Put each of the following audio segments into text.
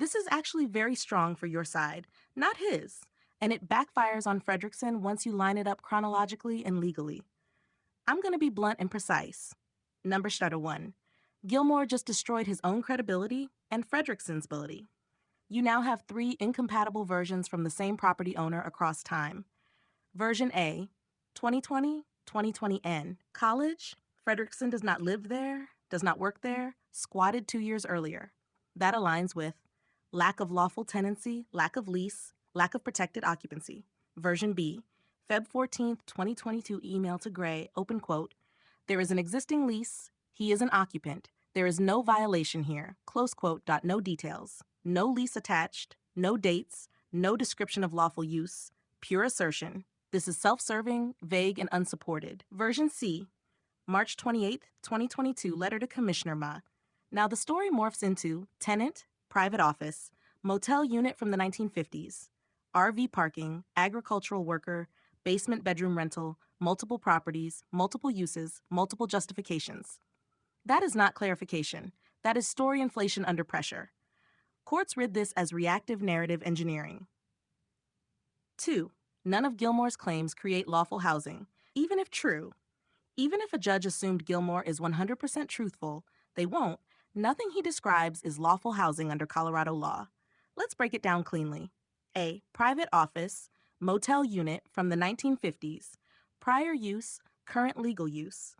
This is actually very strong for your side, not his, and it backfires on Fredrickson once you line it up chronologically and legally. I'm going to be blunt and precise. Number starter 1. Gilmore just destroyed his own credibility and Fredrickson's ability. You now have three incompatible versions from the same property owner across time. Version A, 2020, 2020N. College, Fredrickson does not live there, does not work there, squatted 2 years earlier. That aligns with lack of lawful tenancy, lack of lease, lack of protected occupancy. Version B, Feb 14th, 2022 email to Gray, open quote, there is an existing lease, he is an occupant, there is no violation here, close quote, no details, no lease attached, no dates, no description of lawful use, pure assertion. This is self-serving, vague, and unsupported. Version C, March 28th, 2022, letter to Commissioner Ma. Now the story morphs into tenant, private office, motel unit from the 1950s, RV parking, agricultural worker, basement bedroom rental, multiple properties, multiple uses, multiple justifications. That is not clarification. That is story inflation under pressure. Courts read this as reactive narrative engineering. 2. None of Gilmore's claims create lawful housing, even if true. Even if a judge assumed Gilmore is 100% truthful, they won't. Nothing he describes is lawful housing under Colorado law. Let's break it down cleanly. A. Private office, motel unit from the 1950s. Prior use, current legal use.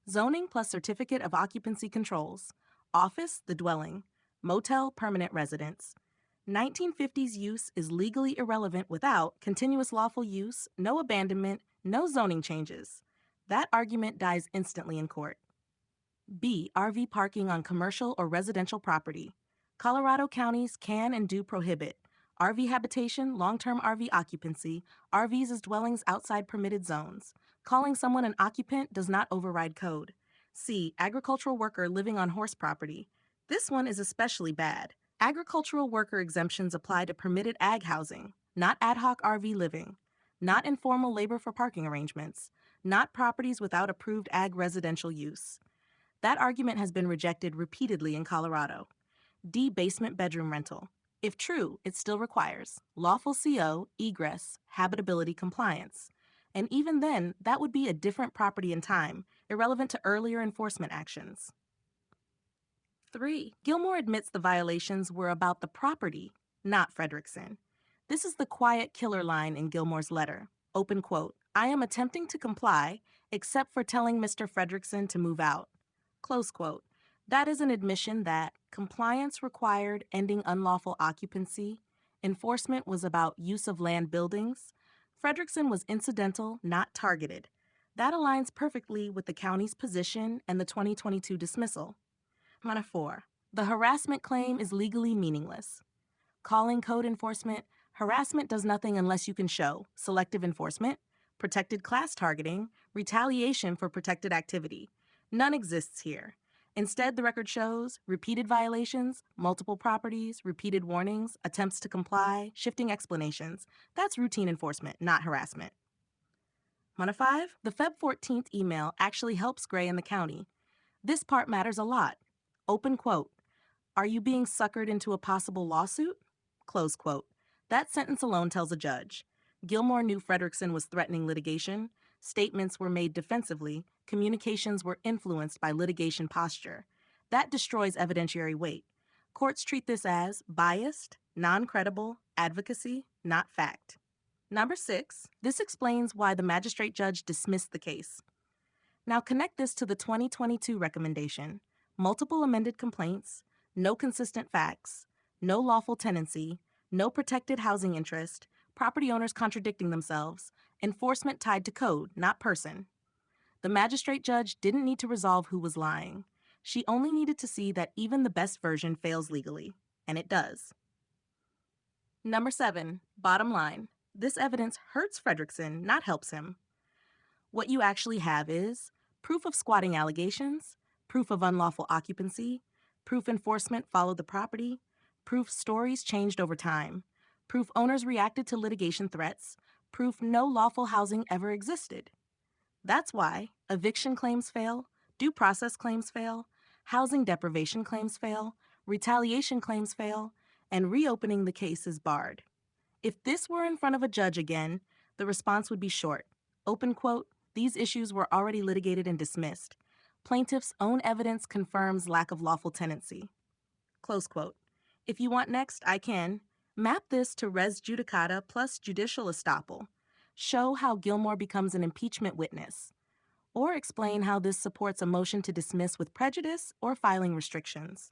Zoning plus certificate of occupancy controls. Office, the dwelling. Motel, permanent residence. 1950s use is legally irrelevant without continuous lawful use, no abandonment, no zoning changes. That argument dies instantly in court. B. RV parking on commercial or residential property. Colorado counties can and do prohibit RV habitation, long-term RV occupancy, RVs as dwellings outside permitted zones. Calling someone an occupant does not override code. C. Agricultural worker living on horse property. This one is especially bad. Agricultural worker exemptions apply to permitted ag housing, not ad hoc RV living, not informal labor for parking arrangements, not properties without approved ag residential use. That argument has been rejected repeatedly in Colorado. D. Basement bedroom rental. If true, it still requires lawful CO, egress, habitability compliance. And even then, that would be a different property and time, irrelevant to earlier enforcement actions. 3. Gilmore admits the violations were about the property, not Fredrickson. This is the quiet killer line in Gilmore's letter. Open quote, I am attempting to comply, except for telling Mr. Fredrickson to move out. Close quote. That is an admission that compliance required ending unlawful occupancy, enforcement was about use of land buildings, Fredrickson was incidental, not targeted. That aligns perfectly with the county's position and the 2022 dismissal. 4. The harassment claim is legally meaningless. Calling code enforcement, harassment does nothing unless you can show selective enforcement, protected class targeting, retaliation for protected activity. None exists here. Instead, the record shows repeated violations, multiple properties, repeated warnings, attempts to comply, shifting explanations. That's routine enforcement, not harassment. 5. The Feb 14th email actually helps Gray and the county. This part matters a lot. Open quote, are you being suckered into a possible lawsuit? Close quote. That sentence alone tells a judge. Gilmore knew Fredrickson was threatening litigation. Statements were made defensively. Communications were influenced by litigation posture. That destroys evidentiary weight. Courts treat this as biased, non-credible, advocacy, not fact. 6. This explains why the magistrate judge dismissed the case. Now connect this to the 2022 recommendation. Multiple amended complaints, no consistent facts, no lawful tenancy, no protected housing interest, property owners contradicting themselves, enforcement tied to code, not person. The magistrate judge didn't need to resolve who was lying. She only needed to see that even the best version fails legally, and it does. 7. Bottom line. This evidence hurts Fredrickson, not helps him. What you actually have is proof of squatting allegations, proof of unlawful occupancy, proof enforcement followed the property, proof stories changed over time, proof owners reacted to litigation threats, proof no lawful housing ever existed. That's why eviction claims fail, due process claims fail, housing deprivation claims fail, retaliation claims fail, and reopening the case is barred. If this were in front of a judge again, the response would be short. Open quote, these issues were already litigated and dismissed. Plaintiff's own evidence confirms lack of lawful tenancy. Close quote. If you want next, I can. Map this to res judicata plus judicial estoppel. Show how Gilmore becomes an impeachment witness. Or explain how this supports a motion to dismiss with prejudice or filing restrictions.